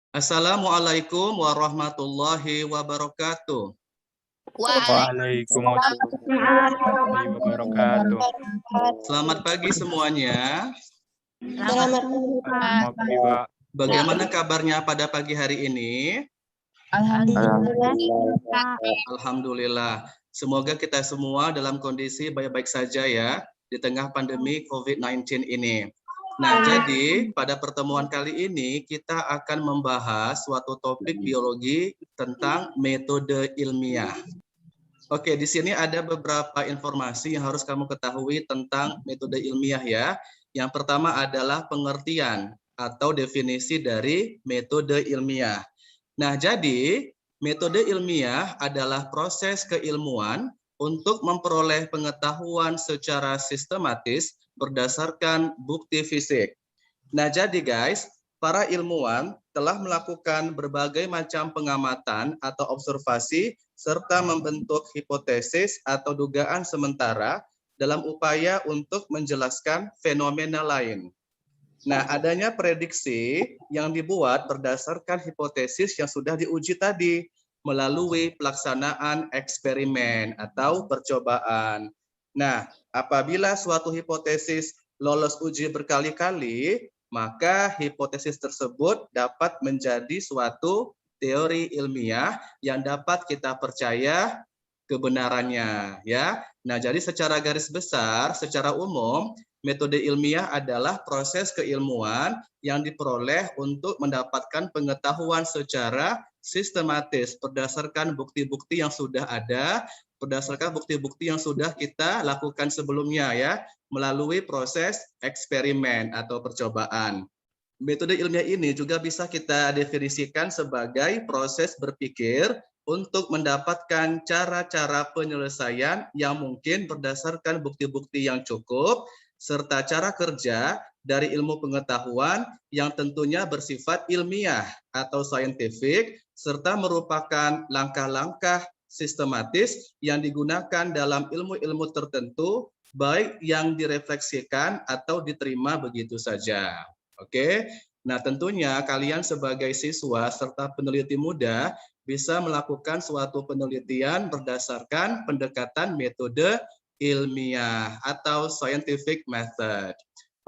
Assalamualaikum warahmatullahi wabarakatuh. Waalaikumsalam warahmatullahi wabarakatuh. Selamat pagi semuanya. Selamat Selamat pagi, Pak. Bagaimana kabarnya pada pagi hari ini? Alhamdulillah. Alhamdulillah. Semoga kita semua dalam kondisi baik-baik saja ya di tengah pandemi COVID-19 ini. Nah, jadi pada pertemuan kali ini kita akan membahas suatu topik biologi tentang metode ilmiah. Oke, di sini ada beberapa informasi yang harus kamu ketahui tentang metode ilmiah ya. Yang pertama adalah pengertian atau definisi dari metode ilmiah. Nah, jadi metode ilmiah adalah proses keilmuan untuk memperoleh pengetahuan secara sistematis berdasarkan bukti fisik. Nah, jadi guys, para ilmuwan telah melakukan berbagai macam pengamatan atau observasi serta membentuk hipotesis atau dugaan sementara dalam upaya untuk menjelaskan fenomena lain. Nah, adanya prediksi yang dibuat berdasarkan hipotesis yang sudah diuji tadi melalui pelaksanaan eksperimen atau percobaan. Nah, apabila suatu hipotesis lolos uji berkali-kali, maka hipotesis tersebut dapat menjadi suatu teori ilmiah yang dapat kita percaya kebenarannya, ya. Nah, jadi secara garis besar, secara umum, metode ilmiah adalah proses keilmuan yang diperoleh untuk mendapatkan pengetahuan secara sistematis berdasarkan bukti-bukti yang sudah ada, berdasarkan bukti-bukti yang sudah kita lakukan sebelumnya ya, melalui proses eksperimen atau percobaan. Metode ilmiah ini juga bisa kita definisikan sebagai proses berpikir untuk mendapatkan cara-cara penyelesaian yang mungkin berdasarkan bukti-bukti yang cukup, serta cara kerja dari ilmu pengetahuan yang tentunya bersifat ilmiah atau saintifik, serta merupakan langkah-langkah sistematis yang digunakan dalam ilmu-ilmu tertentu, baik yang direfleksikan atau diterima begitu saja. Oke, nah tentunya kalian sebagai siswa serta peneliti muda bisa melakukan suatu penelitian berdasarkan pendekatan metode ilmiah atau scientific method.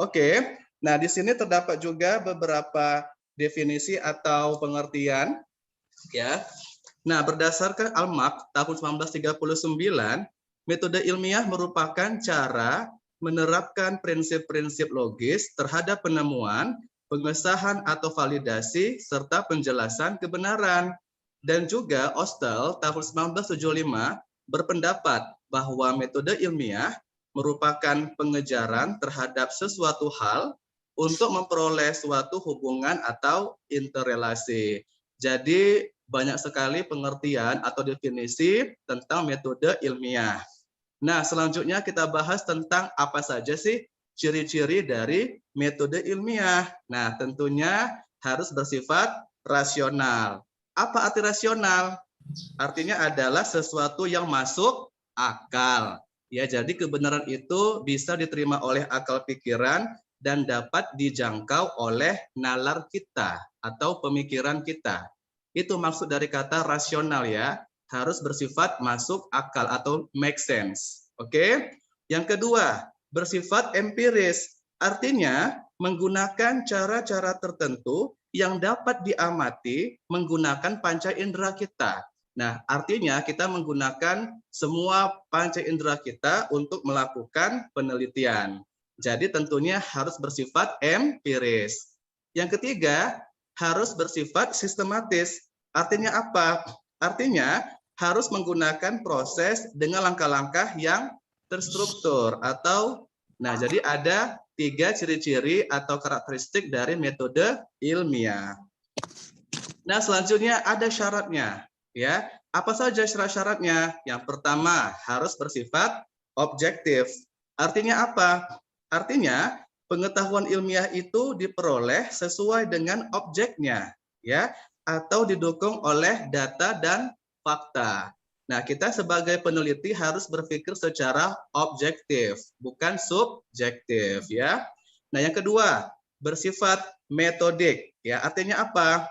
Oke, nah di sini terdapat juga beberapa definisi atau pengertian ya. Nah, berdasarkan Almak tahun 1939, metode ilmiah merupakan cara menerapkan prinsip-prinsip logis terhadap penemuan, pengesahan atau validasi, serta penjelasan kebenaran. Dan juga Ostel tahun 1975 berpendapat bahwa metode ilmiah merupakan pengejaran terhadap sesuatu hal untuk memperoleh suatu hubungan atau interrelasi. Jadi banyak sekali pengertian atau definisi tentang metode ilmiah. Nah, selanjutnya kita bahas tentang apa saja sih ciri-ciri dari metode ilmiah. Nah, tentunya harus bersifat rasional. Apa arti rasional? Artinya adalah sesuatu yang masuk akal. Ya, jadi kebenaran itu bisa diterima oleh akal pikiran dan dapat dijangkau oleh nalar kita atau pemikiran kita. Itu maksud dari kata rasional ya, harus bersifat masuk akal atau make sense. Oke? Yang kedua, bersifat empiris. Artinya menggunakan cara-cara tertentu yang dapat diamati menggunakan panca indera kita. Nah, artinya kita menggunakan semua panca indera kita untuk melakukan penelitian. Jadi tentunya harus bersifat empiris. Yang ketiga, harus bersifat sistematis. Artinya apa? Artinya harus menggunakan proses dengan langkah-langkah yang terstruktur atau jadi ada 3 ciri-ciri atau karakteristik dari metode ilmiah. Nah, selanjutnya ada syaratnya, ya. Apa saja syarat-syaratnya? Yang pertama, harus bersifat objektif. Artinya apa? Artinya pengetahuan ilmiah itu diperoleh sesuai dengan objeknya, ya, atau didukung oleh data dan fakta. Nah, kita sebagai peneliti harus berpikir secara objektif, bukan subjektif, ya. Nah, yang kedua, bersifat metodik, ya. Artinya apa?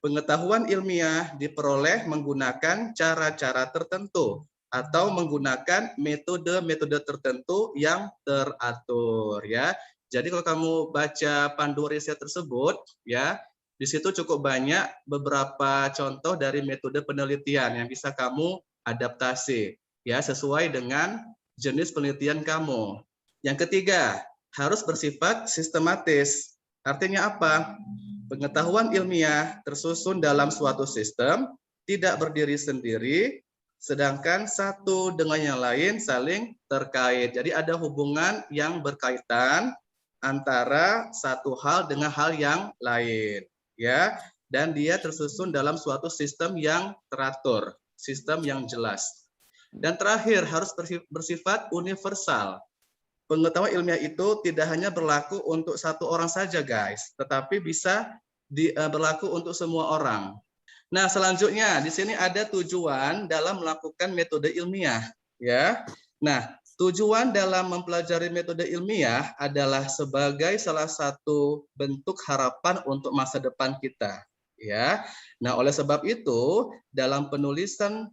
Pengetahuan ilmiah diperoleh menggunakan cara-cara tertentu atau menggunakan metode-metode tertentu yang teratur ya. Jadi kalau kamu baca panduan riset tersebut ya, di situ cukup banyak beberapa contoh dari metode penelitian yang bisa kamu adaptasi ya sesuai dengan jenis penelitian kamu. Yang ketiga, harus bersifat sistematis. Artinya apa? Pengetahuan ilmiah tersusun dalam suatu sistem, tidak berdiri sendiri, sedangkan satu dengan yang lain saling terkait. Jadi ada hubungan yang berkaitan antara satu hal dengan hal yang lain, ya. Dan dia tersusun dalam suatu sistem yang teratur, sistem yang jelas. Dan terakhir harus bersifat universal. Pengetahuan ilmiah itu tidak hanya berlaku untuk satu orang saja, guys, tetapi bisa berlaku untuk semua orang. Nah, selanjutnya di sini ada tujuan dalam melakukan metode ilmiah, ya. Nah, tujuan dalam mempelajari metode ilmiah adalah sebagai salah satu bentuk harapan untuk masa depan kita, ya. Nah, oleh sebab itu, dalam penulisan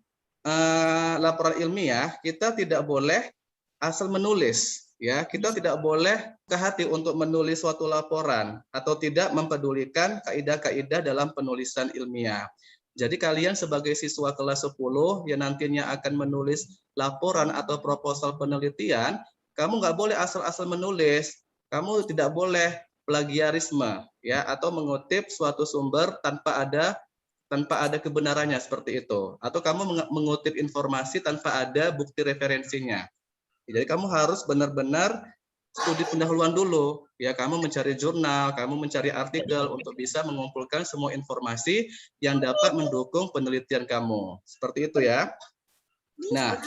laporan ilmiah kita tidak boleh asal menulis. Ya, kita tidak boleh ke hati untuk menulis suatu laporan atau tidak mempedulikan kaidah-kaidah dalam penulisan ilmiah. Jadi kalian sebagai siswa kelas 10 yang nantinya akan menulis laporan atau proposal penelitian, kamu nggak boleh asal-asal menulis. Kamu tidak boleh plagiarisme ya atau mengutip suatu sumber tanpa ada kebenarannya seperti itu. Atau kamu mengutip informasi tanpa ada bukti referensinya. Jadi kamu harus benar-benar studi pendahuluan dulu. Ya, kamu mencari jurnal, kamu mencari artikel untuk bisa mengumpulkan semua informasi yang dapat mendukung penelitian kamu. Seperti itu ya. Nah,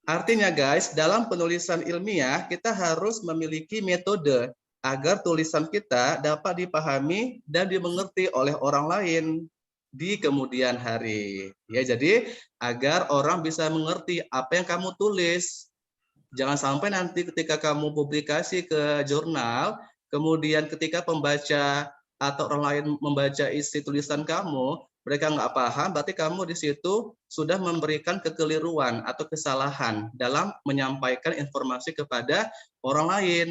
artinya guys, dalam penulisan ilmiah kita harus memiliki metode agar tulisan kita dapat dipahami dan dimengerti oleh orang lain di kemudian hari. Ya, jadi agar orang bisa mengerti apa yang kamu tulis. Jangan sampai nanti ketika kamu publikasi ke jurnal, kemudian ketika pembaca atau orang lain membaca isi tulisan kamu, mereka nggak paham, berarti kamu di situ sudah memberikan kekeliruan atau kesalahan dalam menyampaikan informasi kepada orang lain.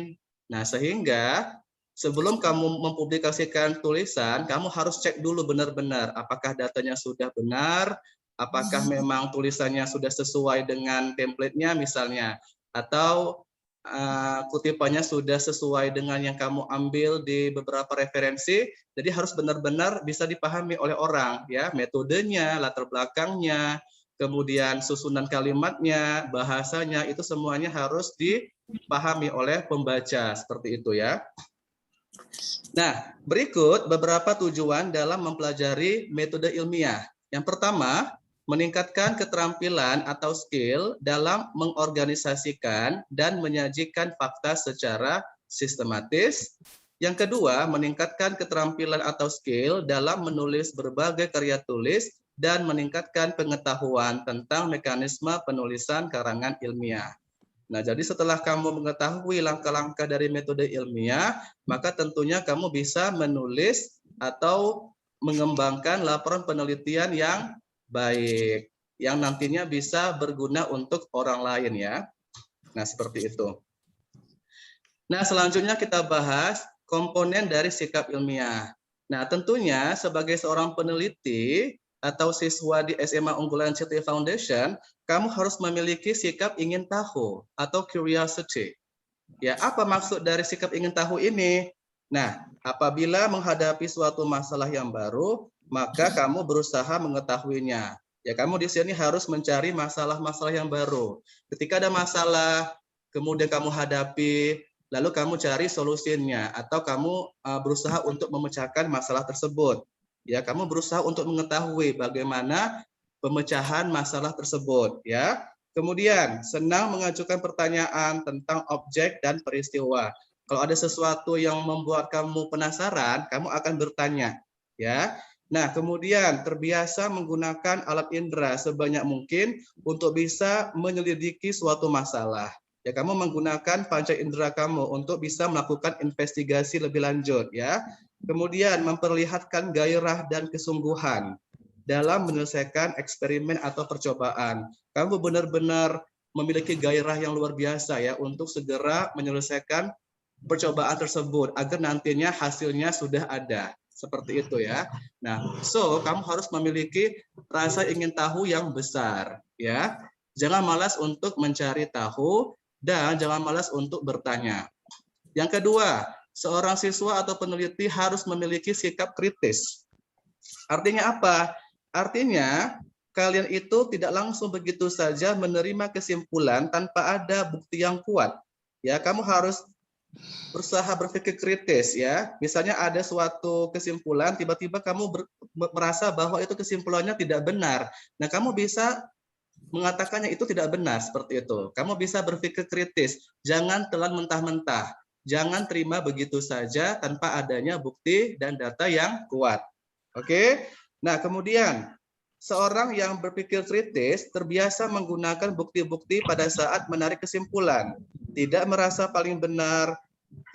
Nah, sehingga sebelum kamu mempublikasikan tulisan, kamu harus cek dulu benar-benar apakah datanya sudah benar, apakah memang tulisannya sudah sesuai dengan template-nya misalnya, atau kutipannya sudah sesuai dengan yang kamu ambil di beberapa referensi. Jadi harus benar-benar bisa dipahami oleh orang ya, metodenya, latar belakangnya, kemudian susunan kalimatnya, bahasanya, itu semuanya harus dipahami oleh pembaca seperti itu ya. Nah, berikut beberapa tujuan dalam mempelajari metode ilmiah. Yang pertama, meningkatkan keterampilan atau skill dalam mengorganisasikan dan menyajikan fakta secara sistematis. Yang kedua, meningkatkan keterampilan atau skill dalam menulis berbagai karya tulis dan meningkatkan pengetahuan tentang mekanisme penulisan karangan ilmiah. Nah, jadi setelah kamu mengetahui langkah-langkah dari metode ilmiah, maka tentunya kamu bisa menulis atau mengembangkan laporan penelitian yang baik, yang nantinya bisa berguna untuk orang lain ya. Nah, seperti itu. Nah, selanjutnya kita bahas komponen dari sikap ilmiah. Nah, tentunya sebagai seorang peneliti atau siswa di SMA Unggulan CT Foundation, kamu harus memiliki sikap ingin tahu atau curiosity. Ya, apa maksud dari sikap ingin tahu ini? Nah, apabila menghadapi suatu masalah yang baru, maka kamu berusaha mengetahuinya. Ya, kamu di sini harus mencari masalah-masalah yang baru. Ketika ada masalah, kemudian kamu hadapi, lalu kamu cari solusinya, atau kamu berusaha untuk memecahkan masalah tersebut. Ya, kamu berusaha untuk mengetahui bagaimana pemecahan masalah tersebut. Ya, kemudian senang mengajukan pertanyaan tentang objek dan peristiwa. Kalau ada sesuatu yang membuat kamu penasaran, kamu akan bertanya, ya. Nah, kemudian terbiasa menggunakan alat indera sebanyak mungkin untuk bisa menyelidiki suatu masalah. Ya, kamu menggunakan panca indera kamu untuk bisa melakukan investigasi lebih lanjut, ya. Kemudian memperlihatkan gairah dan kesungguhan dalam menyelesaikan eksperimen atau percobaan. Kamu benar-benar memiliki gairah yang luar biasa ya untuk segera menyelesaikan percobaan tersebut agar nantinya hasilnya sudah ada. Seperti itu ya. Nah, kamu harus memiliki rasa ingin tahu yang besar ya. Jangan malas untuk mencari tahu dan jangan malas untuk bertanya. Yang kedua, seorang siswa atau peneliti harus memiliki sikap kritis. Artinya apa? Artinya kalian itu tidak langsung begitu saja menerima kesimpulan tanpa ada bukti yang kuat. Ya, kamu harus berusaha berpikir kritis ya. Misalnya ada suatu kesimpulan, tiba-tiba kamu merasa bahwa itu kesimpulannya tidak benar. Nah, kamu bisa mengatakannya itu tidak benar seperti itu. Kamu bisa berpikir kritis, jangan telan mentah-mentah. Jangan terima begitu saja tanpa adanya bukti dan data yang kuat. Oke? Nah, kemudian seorang yang berpikir kritis terbiasa menggunakan bukti-bukti pada saat menarik kesimpulan. Tidak merasa paling benar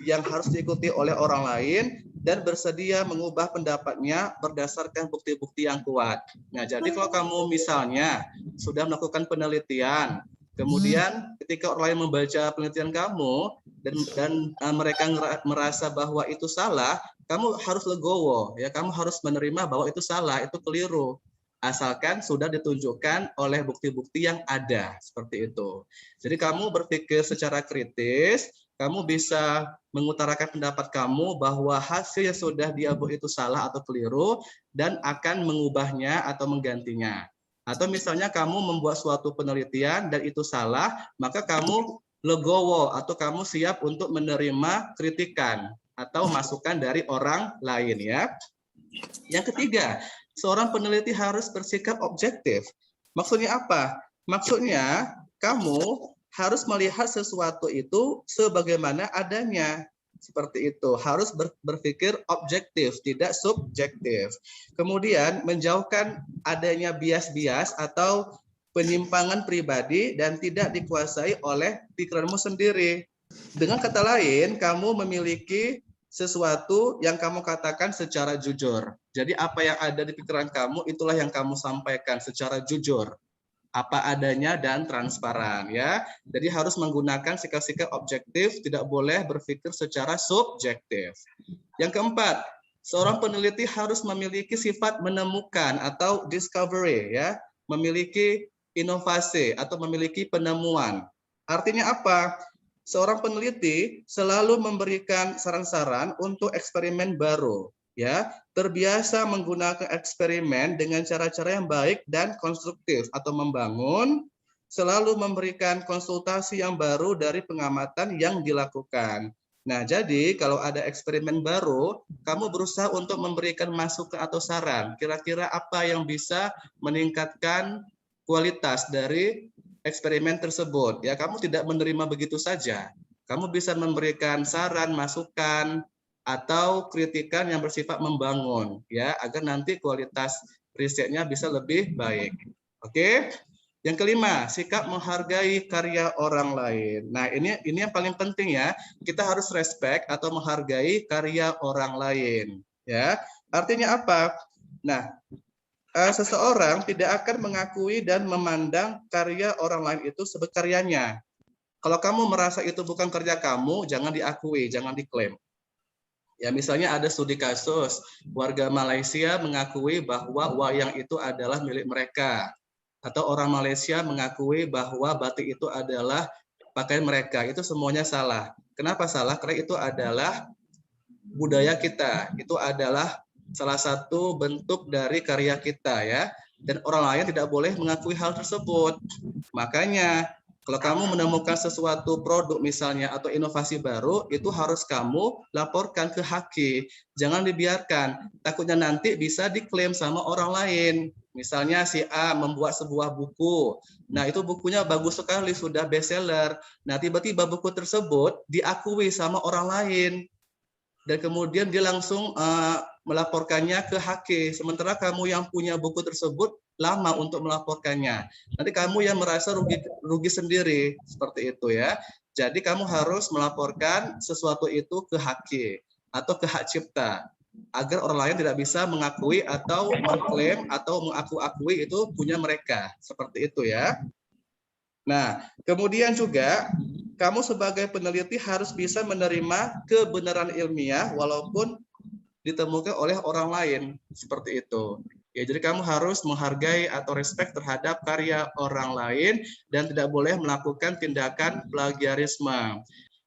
yang harus diikuti oleh orang lain dan bersedia mengubah pendapatnya berdasarkan bukti-bukti yang kuat. Nah, jadi kalau kamu misalnya sudah melakukan penelitian, kemudian ketika orang lain membaca penelitian kamu dan mereka merasa bahwa itu salah, kamu harus legowo, ya kamu harus menerima bahwa itu salah, itu keliru. Asalkan sudah ditunjukkan oleh bukti-bukti yang ada, seperti itu. Jadi kamu berpikir secara kritis, kamu bisa mengutarakan pendapat kamu bahwa hasil yang sudah diambil itu salah atau keliru dan akan mengubahnya atau menggantinya. Atau misalnya kamu membuat suatu penelitian dan itu salah, maka kamu legowo atau kamu siap untuk menerima kritikan atau masukan dari orang lain ya. Yang ketiga, seorang peneliti harus bersikap objektif. Maksudnya apa? Maksudnya kamu harus melihat sesuatu itu sebagaimana adanya. Seperti itu, harus berpikir objektif, tidak subjektif. Kemudian menjauhkan adanya bias-bias atau penyimpangan pribadi dan tidak dikuasai oleh pikiranmu sendiri. Dengan kata lain, kamu memiliki sesuatu yang kamu katakan secara jujur. Jadi apa yang ada di pikiran kamu itulah yang kamu sampaikan secara jujur. Apa adanya dan transparan ya. Jadi harus menggunakan sikap-sikap objektif, tidak boleh berpikir secara subjektif. Yang keempat, seorang peneliti harus memiliki sifat menemukan atau discovery ya, memiliki inovasi atau memiliki penemuan. Artinya apa? Seorang peneliti selalu memberikan saran-saran untuk eksperimen baru, ya, terbiasa menggunakan eksperimen dengan cara-cara yang baik dan konstruktif atau membangun, selalu memberikan konsultasi yang baru dari pengamatan yang dilakukan. Nah, jadi kalau ada eksperimen baru, kamu berusaha untuk memberikan masukan atau saran, kira-kira apa yang bisa meningkatkan kualitas dari eksperimen tersebut. Ya, kamu tidak menerima begitu saja. Kamu bisa memberikan saran, masukan, atau kritikan yang bersifat membangun, ya, agar nanti kualitas risetnya bisa lebih baik. Oke. Yang kelima, sikap menghargai karya orang lain. Nah, ini yang paling penting ya. Kita harus respect atau menghargai karya orang lain, ya. Artinya apa? Nah, seseorang tidak akan mengakui dan memandang karya orang lain itu sebagai karyanya. Kalau kamu merasa itu bukan kerja kamu, jangan diakui, jangan diklaim. Ya, misalnya ada studi kasus, warga Malaysia mengakui bahwa wayang itu adalah milik mereka. Atau orang Malaysia mengakui bahwa batik itu adalah pakaian mereka. Itu semuanya salah. Kenapa salah? Karena itu adalah budaya kita. Itu adalah salah satu bentuk dari karya kita ya, dan orang lain tidak boleh mengakui hal tersebut. Makanya kalau kamu menemukan sesuatu produk misalnya atau inovasi baru, itu harus kamu laporkan ke Haki. Jangan dibiarkan, takutnya nanti bisa diklaim sama orang lain. Misalnya si A membuat sebuah buku, nah itu bukunya bagus sekali, sudah bestseller. Nah tiba-tiba buku tersebut diakui sama orang lain. Dan kemudian dia langsung melaporkannya ke Haki. Sementara kamu yang punya buku tersebut lama untuk melaporkannya. Nanti kamu yang merasa rugi sendiri, seperti itu ya. Jadi kamu harus melaporkan sesuatu itu ke Haki atau ke hak cipta. agar orang lain tidak bisa mengakui atau mengklaim atau mengaku-akui itu punya mereka. Seperti itu ya. Nah, kemudian juga kamu sebagai peneliti harus bisa menerima kebenaran ilmiah walaupun ditemukan oleh orang lain. Seperti itu. Ya, jadi kamu harus menghargai atau respect terhadap karya orang lain dan tidak boleh melakukan tindakan plagiarisme.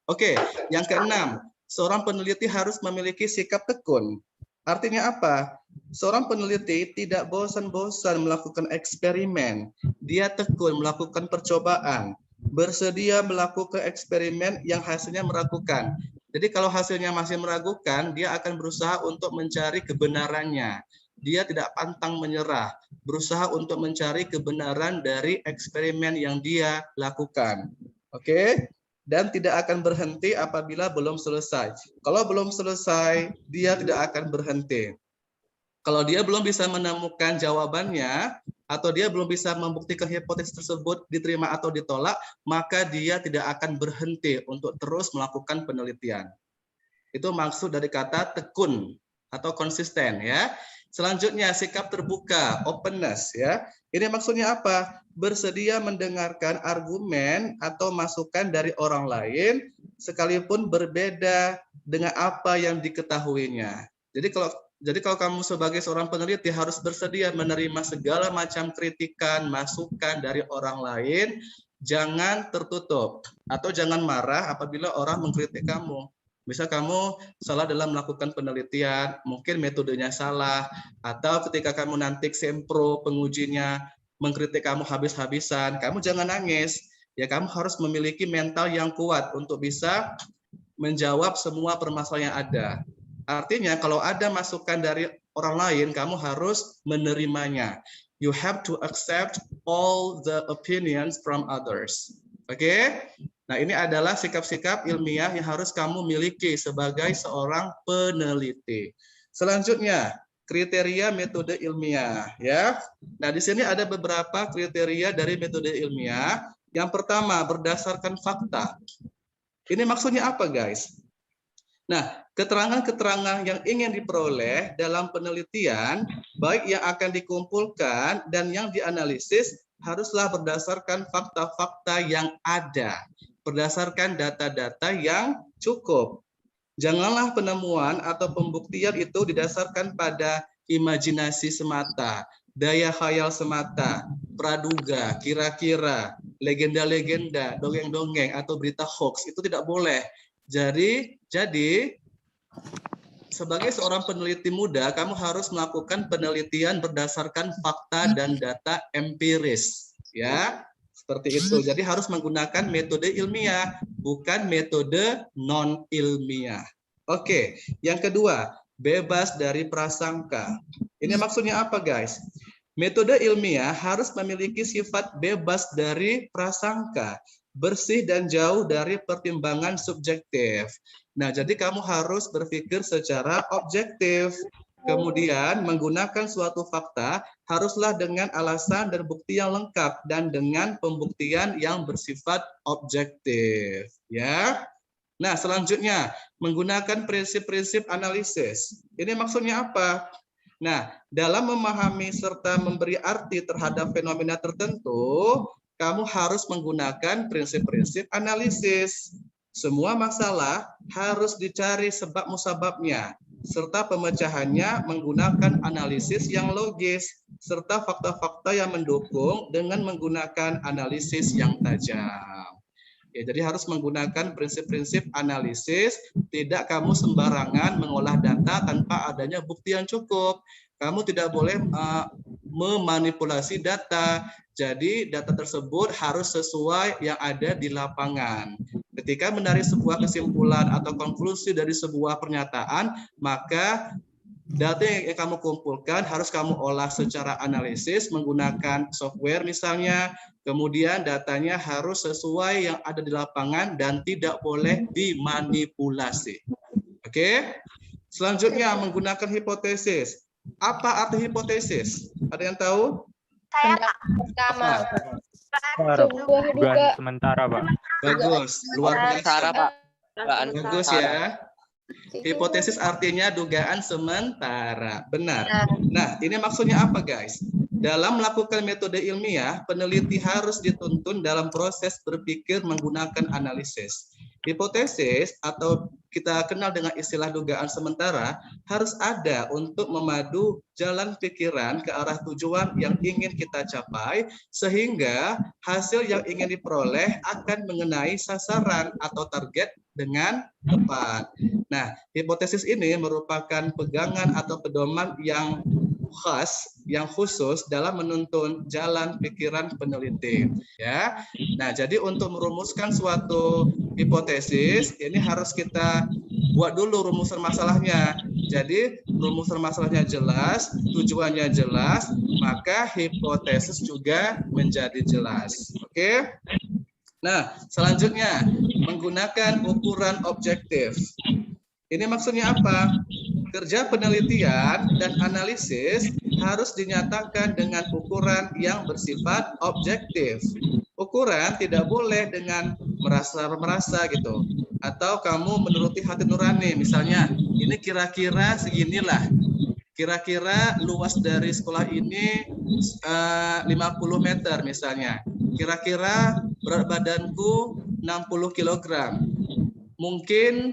Oke, yang keenam, seorang peneliti harus memiliki sikap tekun. Artinya apa? Seorang peneliti tidak bosan-bosan melakukan eksperimen. Dia tekun melakukan percobaan, bersedia melakukan eksperimen yang hasilnya meragukan. Jadi kalau hasilnya masih meragukan, dia akan berusaha untuk mencari kebenarannya. Dia tidak pantang menyerah, berusaha untuk mencari kebenaran dari eksperimen yang dia lakukan. Oke? Dan tidak akan berhenti apabila belum selesai. Kalau belum selesai, dia tidak akan berhenti. Kalau dia belum bisa menemukan jawabannya, atau dia belum bisa membuktikan hipotesis tersebut diterima atau ditolak, maka dia tidak akan berhenti untuk terus melakukan penelitian. Itu maksud dari kata tekun atau konsisten ya. Selanjutnya sikap terbuka, openness ya. Ini maksudnya apa? Bersedia mendengarkan argumen atau masukan dari orang lain sekalipun berbeda dengan apa yang diketahuinya. Jadi kalau kamu sebagai seorang peneliti harus bersedia menerima segala macam kritikan, masukan dari orang lain, jangan tertutup atau jangan marah apabila orang mengkritik kamu. Misal kamu salah dalam melakukan penelitian, mungkin metodenya salah, atau ketika kamu nanti sempro pengujinya mengkritik kamu habis-habisan, kamu jangan nangis. Ya, kamu harus memiliki mental yang kuat untuk bisa menjawab semua permasalahan yang ada. Artinya kalau ada masukan dari orang lain, kamu harus menerimanya. You have to accept all the opinions from others. Oke? Nah, ini adalah sikap-sikap ilmiah yang harus kamu miliki sebagai seorang peneliti. Selanjutnya, kriteria metode ilmiah ya. Nah, di sini ada beberapa kriteria dari metode ilmiah. Yang pertama, berdasarkan fakta. Ini maksudnya apa, guys? Nah, keterangan-keterangan yang ingin diperoleh dalam penelitian, baik yang akan dikumpulkan dan yang dianalisis, haruslah berdasarkan fakta-fakta yang ada, berdasarkan data-data yang cukup. Janganlah penemuan atau pembuktian itu didasarkan pada imajinasi semata, daya khayal semata, praduga, kira-kira, legenda-legenda, dongeng-dongeng, atau berita hoax. Itu tidak boleh. Jadi sebagai seorang peneliti muda, kamu harus melakukan penelitian berdasarkan fakta dan data empiris, ya. Seperti itu. Jadi harus menggunakan metode ilmiah, bukan metode non ilmiah. Oke, yang kedua, bebas dari prasangka. Ini maksudnya apa, guys? Metode ilmiah harus memiliki sifat bebas dari prasangka, bersih dan jauh dari pertimbangan subjektif. Nah, jadi kamu harus berpikir secara objektif. Kemudian menggunakan suatu fakta haruslah dengan alasan dan bukti yang lengkap dan dengan pembuktian yang bersifat objektif, ya. Nah, selanjutnya menggunakan prinsip-prinsip analisis. Ini maksudnya apa? Nah, dalam memahami serta memberi arti terhadap fenomena tertentu, kamu harus menggunakan prinsip-prinsip analisis. Semua masalah harus dicari sebab musababnya, serta pemecahannya menggunakan analisis yang logis, serta fakta-fakta yang mendukung dengan menggunakan analisis yang tajam. Ya, jadi harus menggunakan prinsip-prinsip analisis, tidak kamu sembarangan mengolah data tanpa adanya bukti yang cukup. Kamu tidak boleh memanipulasi data, jadi data tersebut harus sesuai yang ada di lapangan. Ketika menarik sebuah kesimpulan atau konklusi dari sebuah pernyataan, maka data yang kamu kumpulkan harus kamu olah secara analisis menggunakan software misalnya, kemudian datanya harus sesuai yang ada di lapangan dan tidak boleh dimanipulasi. Oke? Selanjutnya menggunakan hipotesis. Apa arti hipotesis? Ada yang tahu? Saya Pak. Apa? Dugaan sementara, Pak. Bagus, luar biasa. Pak. Bagus ya. Hipotesis artinya dugaan sementara. Benar. Nah, ini maksudnya apa, guys? Dalam melakukan metode ilmiah, peneliti harus dituntun dalam proses berpikir menggunakan analisis. Hipotesis atau kita kenal dengan istilah dugaan sementara harus ada untuk memadu jalan pikiran ke arah tujuan yang ingin kita capai sehingga hasil yang ingin diperoleh akan mengenai sasaran atau target dengan tepat. Nah, hipotesis ini merupakan pegangan atau pedoman yang khas, yang khusus dalam menuntun jalan pikiran peneliti. Ya, nah jadi untuk merumuskan suatu hipotesis ini harus kita buat dulu rumusan masalahnya. Jadi rumusan masalahnya jelas, tujuannya jelas, maka hipotesis juga menjadi jelas. Oke? Nah, selanjutnya menggunakan ukuran objektif. Ini maksudnya apa? Kerja penelitian dan analisis harus dinyatakan dengan ukuran yang bersifat objektif. Ukuran tidak boleh dengan merasa-merasa gitu. Atau kamu menuruti hati nurani, misalnya ini kira-kira seginilah. Kira-kira luas dari sekolah ini 50 meter misalnya. Kira-kira berat badanku 60 kg. Mungkin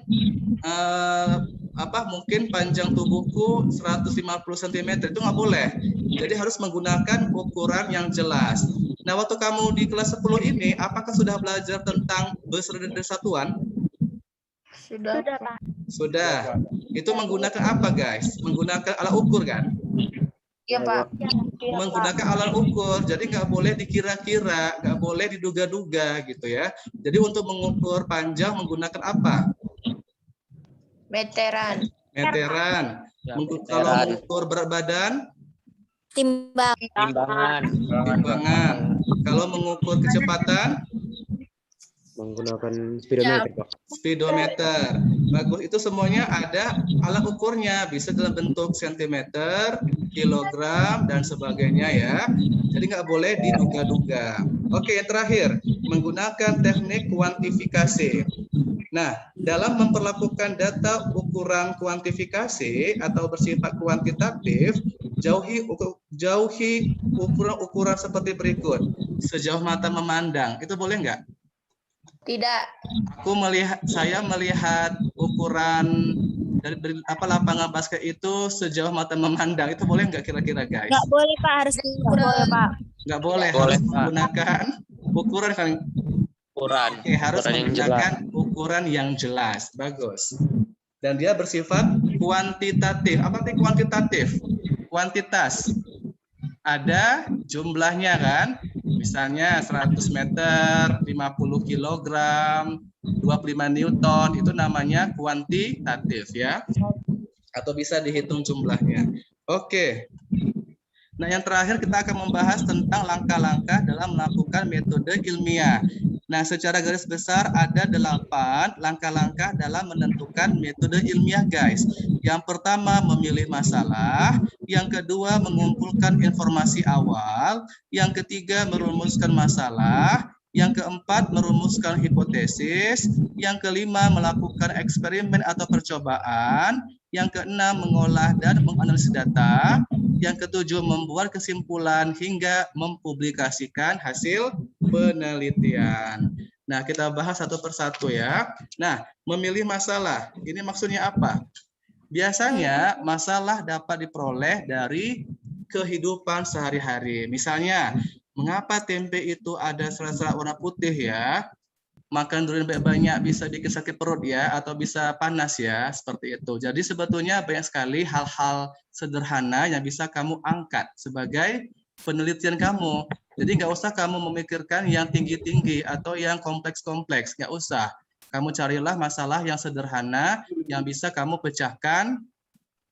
mungkin panjang tubuhku 150 cm, itu nggak boleh. Jadi harus menggunakan ukuran yang jelas. Nah, waktu kamu di kelas 10 ini, apakah sudah belajar tentang besar dan satuan? Sudah, Pak. Sudah. Itu menggunakan apa, guys? Menggunakan alat ukur, kan? Iya, Pak. Menggunakan alat ukur, jadi nggak boleh dikira-kira, nggak boleh diduga-duga gitu ya. Jadi untuk mengukur panjang menggunakan apa? Meteran. Meteran. Ya, Kalau mengukur berat badan? Timbangan. Kalau mengukur kecepatan? Menggunakan speedometer, Pak. Speedometer. Bagus, itu semuanya ada alat ukurnya, bisa dalam bentuk sentimeter, kilogram, dan sebagainya ya. Jadi nggak boleh diduga-duga. Oke, yang terakhir, menggunakan teknik kuantifikasi. Nah, dalam memperlakukan data ukuran kuantifikasi atau bersifat kuantitatif, jauhi ukuran-ukuran seperti berikut. Sejauh mata memandang, itu boleh nggak? Tidak. Saya melihat ukuran dari lapangan basket itu sejauh mata memandang, itu boleh nggak kira-kira, guys? Nggak boleh, Pak, harus diukur, Pak. Nggak boleh, Boleh, harus Pak. menggunakan ukuran kan? Ukuran. Oke, harus Ukuran yang menggunakan ukuran yang jelas. Bagus. Dan dia bersifat kuantitatif. Apa arti kuantitatif? Kuantitas. Ada jumlahnya kan? Misalnya 100 meter, 50 kilogram, 25 Newton, itu namanya kuantitatif ya. Atau bisa dihitung jumlahnya. Oke. Nah, yang terakhir kita akan membahas tentang langkah-langkah dalam melakukan metode ilmiah. Nah, secara garis besar ada 8 langkah-langkah dalam menentukan metode ilmiah, guys. Yang pertama, memilih masalah. Yang kedua, mengumpulkan informasi awal. Yang ketiga, merumuskan masalah. Yang keempat, merumuskan hipotesis. Yang kelima, melakukan eksperimen atau percobaan. Yang keenam, mengolah dan menganalisis data. Yang ketujuh, membuat kesimpulan hingga mempublikasikan hasil penelitian. Nah, kita bahas satu persatu ya. Nah, memilih masalah. Ini maksudnya apa? Biasanya masalah dapat diperoleh dari kehidupan sehari-hari. Misalnya, mengapa tempe itu ada serat-serat warna putih ya? Makan durian banyak bisa bikin sakit perut ya, atau bisa panas ya, seperti itu. Jadi sebetulnya banyak sekali hal-hal sederhana yang bisa kamu angkat sebagai penelitian kamu. Jadi nggak usah kamu memikirkan yang tinggi-tinggi atau yang kompleks-kompleks, nggak usah. Kamu carilah masalah yang sederhana yang bisa kamu pecahkan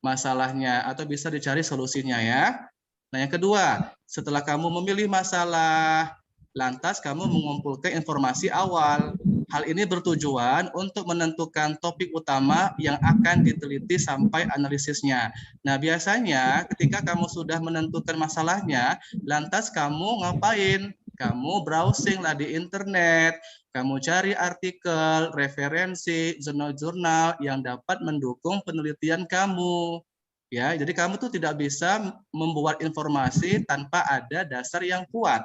masalahnya atau bisa dicari solusinya ya. Nah, yang kedua, setelah kamu memilih masalah, lantas kamu mengumpulkan informasi awal. Hal ini bertujuan untuk menentukan topik utama yang akan diteliti sampai analisisnya. Nah, biasanya ketika kamu sudah menentukan masalahnya, lantas kamu ngapain? Kamu browsing lah di internet, kamu cari artikel, referensi, jurnal-jurnal yang dapat mendukung penelitian kamu. Ya, jadi kamu tuh tidak bisa membuat informasi tanpa ada dasar yang kuat.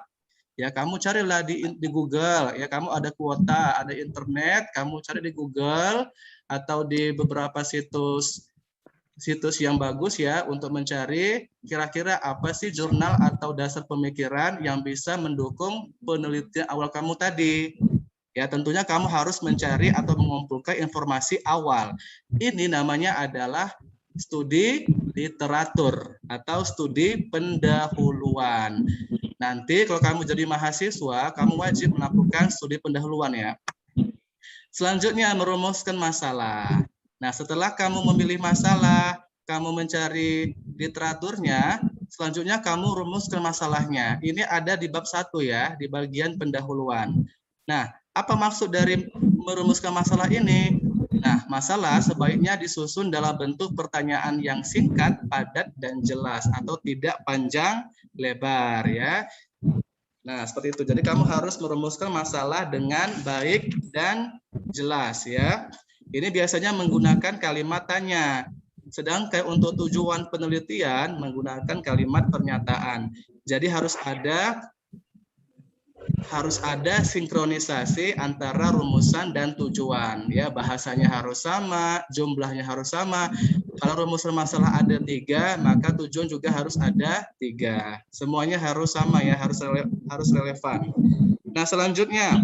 Ya, kamu carilah di Google, ya kamu ada kuota, ada internet, kamu cari di Google atau di beberapa situs yang bagus ya untuk mencari kira-kira apa sih jurnal atau dasar pemikiran yang bisa mendukung penelitian awal kamu tadi. Ya, tentunya kamu harus mencari atau mengumpulkan informasi awal. Ini namanya adalah studi literatur atau studi pendahuluan. Nanti kalau kamu jadi mahasiswa, kamu wajib melakukan studi pendahuluan ya. Selanjutnya merumuskan masalah. Nah, setelah kamu memilih masalah, kamu mencari literaturnya, selanjutnya kamu rumuskan masalahnya. Ini ada di bab 1 ya, di bagian pendahuluan. Nah, apa maksud dari merumuskan masalah ini? Nah, masalah sebaiknya disusun dalam bentuk pertanyaan yang singkat, padat, dan jelas, atau tidak panjang lebar ya. Nah, seperti itu. Jadi kamu harus merumuskan masalah dengan baik dan jelas ya. Ini biasanya menggunakan kalimat tanya. Sedangkan untuk tujuan penelitian menggunakan kalimat pernyataan. Jadi harus ada sinkronisasi antara rumusan dan tujuan ya, bahasanya harus sama, jumlahnya harus sama. Kalau rumusan masalah ada 3, maka tujuan juga harus ada 3. Semuanya harus sama ya, harus relevan. Nah, selanjutnya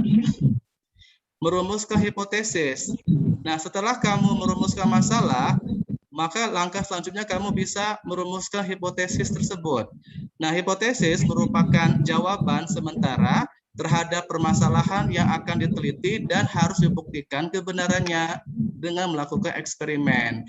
merumuskan hipotesis. Nah, setelah kamu merumuskan masalah, maka langkah selanjutnya kamu bisa merumuskan hipotesis tersebut. Nah, hipotesis merupakan jawaban sementara terhadap permasalahan yang akan diteliti dan harus dibuktikan kebenarannya dengan melakukan eksperimen.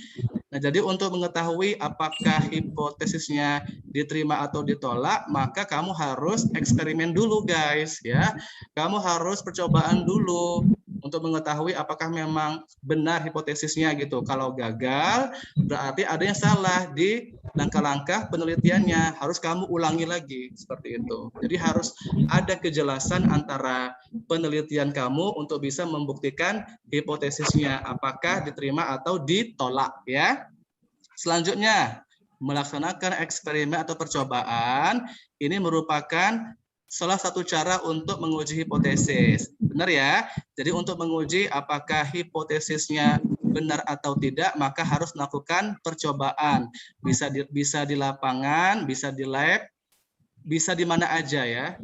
Nah, jadi untuk mengetahui apakah hipotesisnya diterima atau ditolak, maka kamu harus eksperimen dulu, guys, ya. Kamu harus percobaan dulu untuk mengetahui apakah memang benar hipotesisnya gitu. Kalau gagal, berarti ada yang salah di langkah-langkah penelitiannya. Harus kamu ulangi lagi seperti itu. Jadi harus ada kejelasan antara penelitian kamu untuk bisa membuktikan hipotesisnya apakah diterima atau ditolak ya. Selanjutnya, melaksanakan eksperimen atau percobaan ini merupakan salah satu cara untuk menguji hipotesis. Benar ya? Jadi untuk menguji apakah hipotesisnya benar atau tidak, maka harus melakukan percobaan. Bisa di lapangan, bisa di lab, bisa di mana aja ya.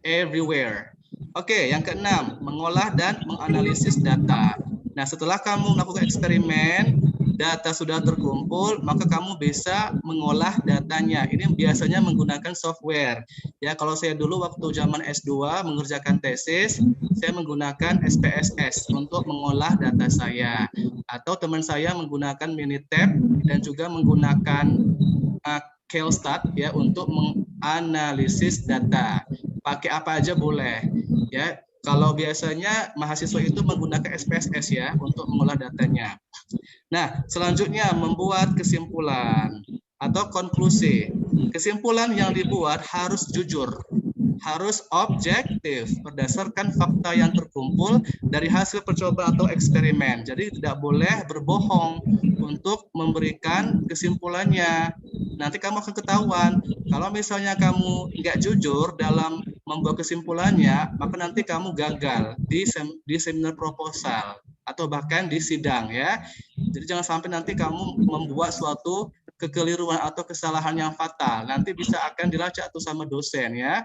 Everywhere. Oke, yang keenam, mengolah dan menganalisis data. Nah, setelah kamu melakukan eksperimen, data sudah terkumpul, maka kamu bisa mengolah datanya. Ini biasanya menggunakan software. Ya, kalau saya dulu waktu zaman S2 mengerjakan tesis, saya menggunakan SPSS untuk mengolah data saya. Atau teman saya menggunakan Minitab dan juga menggunakan Kelstat ya untuk menganalisis data. Pakai apa aja boleh. Ya, kalau biasanya mahasiswa itu menggunakan SPSS ya untuk mengolah datanya. Nah, selanjutnya membuat kesimpulan atau konklusi. Kesimpulan yang dibuat harus jujur, harus objektif berdasarkan fakta yang terkumpul dari hasil percobaan atau eksperimen. Jadi tidak boleh berbohong untuk memberikan kesimpulannya. Nanti kamu akan ketahuan. Kalau misalnya kamu nggak jujur dalam membuat kesimpulannya, maka nanti kamu gagal di seminar proposal atau bahkan di sidang ya. Jadi jangan sampai nanti kamu membuat suatu kekeliruan atau kesalahan yang fatal. Nanti bisa akan dilacak tuh sama dosen ya.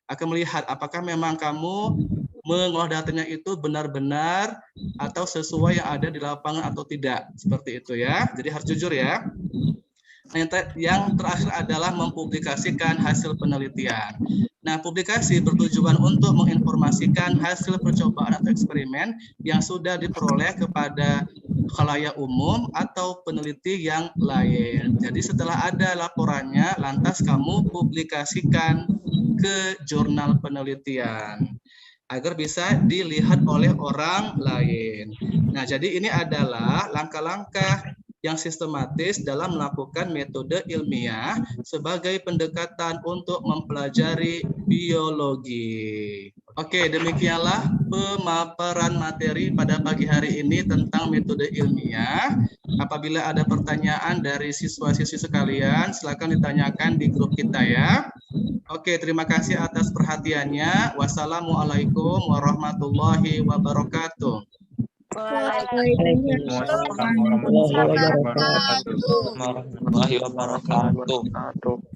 Akan melihat apakah memang kamu mengolah datanya itu benar-benar atau sesuai yang ada di lapangan atau tidak. Seperti itu ya. Jadi harus jujur ya. Yang terakhir adalah mempublikasikan hasil penelitian. Nah, publikasi bertujuan untuk menginformasikan hasil percobaan atau eksperimen yang sudah diperoleh kepada khalayak umum atau peneliti yang lain. Jadi setelah ada laporannya, lantas kamu publikasikan ke jurnal penelitian agar bisa dilihat oleh orang lain. Nah, jadi ini adalah langkah-langkah yang sistematis dalam melakukan metode ilmiah sebagai pendekatan untuk mempelajari biologi. Oke, demikianlah pemaparan materi pada pagi hari ini tentang metode ilmiah. Apabila ada pertanyaan dari siswa-siswi sekalian, silakan ditanyakan di grup kita ya. Oke, terima kasih atas perhatiannya. Wassalamualaikum warahmatullahi wabarakatuh. Waalaikumsalam warahmatullahi wabarakatuh. warahmatullahi wabarakatuh.